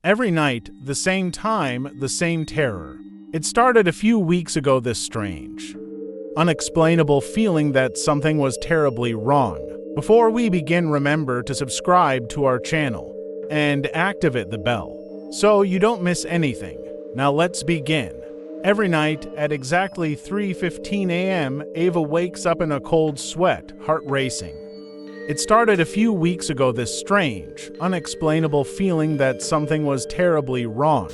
Every night, the same time, the same terror. It started a few weeks ago, this strange, unexplainable feeling that something was terribly wrong. Before we begin, remember to subscribe to our channel and activate the bell so you don't miss anything. Now let's begin. Every night at exactly 3:15 a.m., Ava wakes up in a cold sweat, heart racing. It started a few weeks ago, this strange, unexplainable feeling that something was terribly wrong.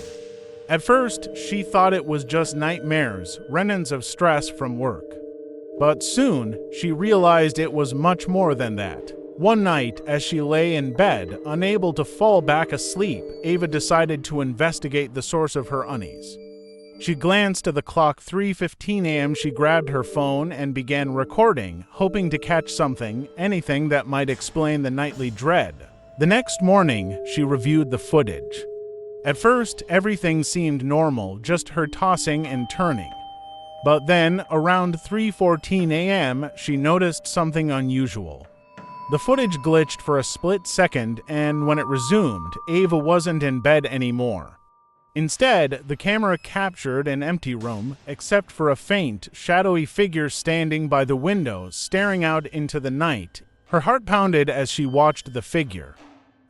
At first, she thought it was just nightmares, remnants of stress from work. But soon, she realized it was much more than that. One night, as she lay in bed, unable to fall back asleep, Ava decided to investigate the source of her unease. She glanced at the clock, 3:15 a.m. She grabbed her phone and began recording, hoping to catch something, anything that might explain the nightly dread. The next morning, she reviewed the footage. At first, everything seemed normal, just her tossing and turning. But then, around 3:14 a.m., she noticed something unusual. The footage glitched for a split second, and when it resumed, Ava wasn't in bed anymore. Instead, the camera captured an empty room, except for a faint, shadowy figure standing by the window, staring out into the night. Her heart pounded as she watched the figure.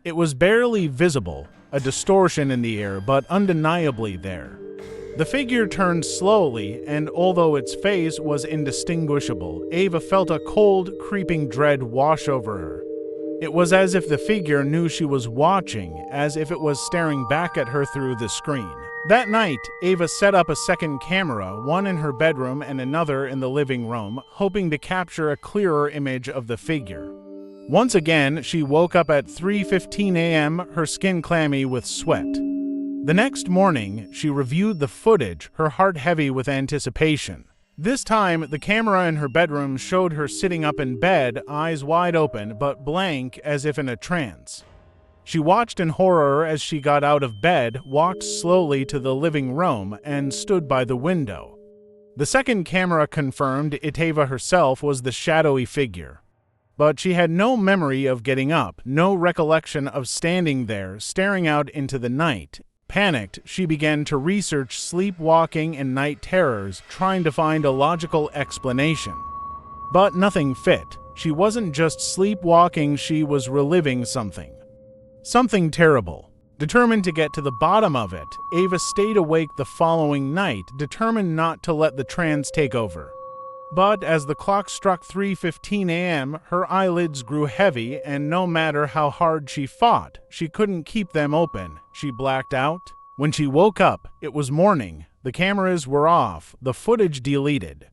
It was barely visible, a distortion in the air, but undeniably there. The figure turned slowly, and although its face was indistinguishable, Ava felt a cold, creeping dread wash over her. It was as if the figure knew she was watching, as if it was staring back at her through the screen. That night, Ava set up a second camera, one in her bedroom and another in the living room, hoping to capture a clearer image of the figure. Once again, she woke up at 3:15 a.m., her skin clammy with sweat. The next morning, she reviewed the footage, her heart heavy with anticipation. This time, the camera in her bedroom showed her sitting up in bed, eyes wide open but blank, as if in a trance. She watched in horror as she got out of bed, walked slowly to the living room, and stood by the window. The second camera confirmed Ava herself was the shadowy figure. But she had no memory of getting up, no recollection of standing there, staring out into the night. Panicked, she began to research sleepwalking and night terrors, trying to find a logical explanation. But nothing fit. She wasn't just sleepwalking, she was reliving something. Something terrible. Determined to get to the bottom of it, Ava stayed awake the following night, determined not to let the trance take over. But as the clock struck 3:15 a.m., her eyelids grew heavy, and no matter how hard she fought, she couldn't keep them open. She blacked out. When she woke up, it was morning. The cameras were off, the footage deleted.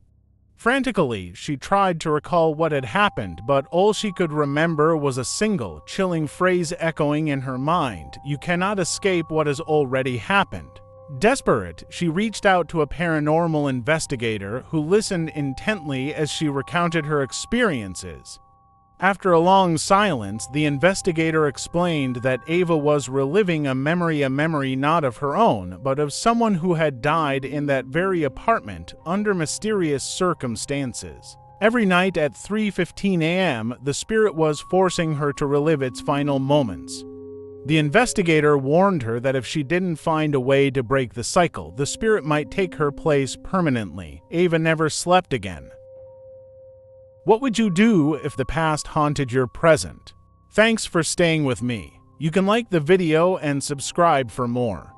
Frantically, she tried to recall what had happened, but all she could remember was a single, chilling phrase echoing in her mind: "You cannot escape what has already happened." Desperate, she reached out to a paranormal investigator who listened intently as she recounted her experiences. After a long silence, the investigator explained that Ava was reliving a memory not of her own, but of someone who had died in that very apartment under mysterious circumstances. Every night at 3:15 a.m., the spirit was forcing her to relive its final moments. The investigator warned her that if she didn't find a way to break the cycle, the spirit might take her place permanently. Ava never slept again. What would you do if the past haunted your present? Thanks for staying with me. You can like the video and subscribe for more.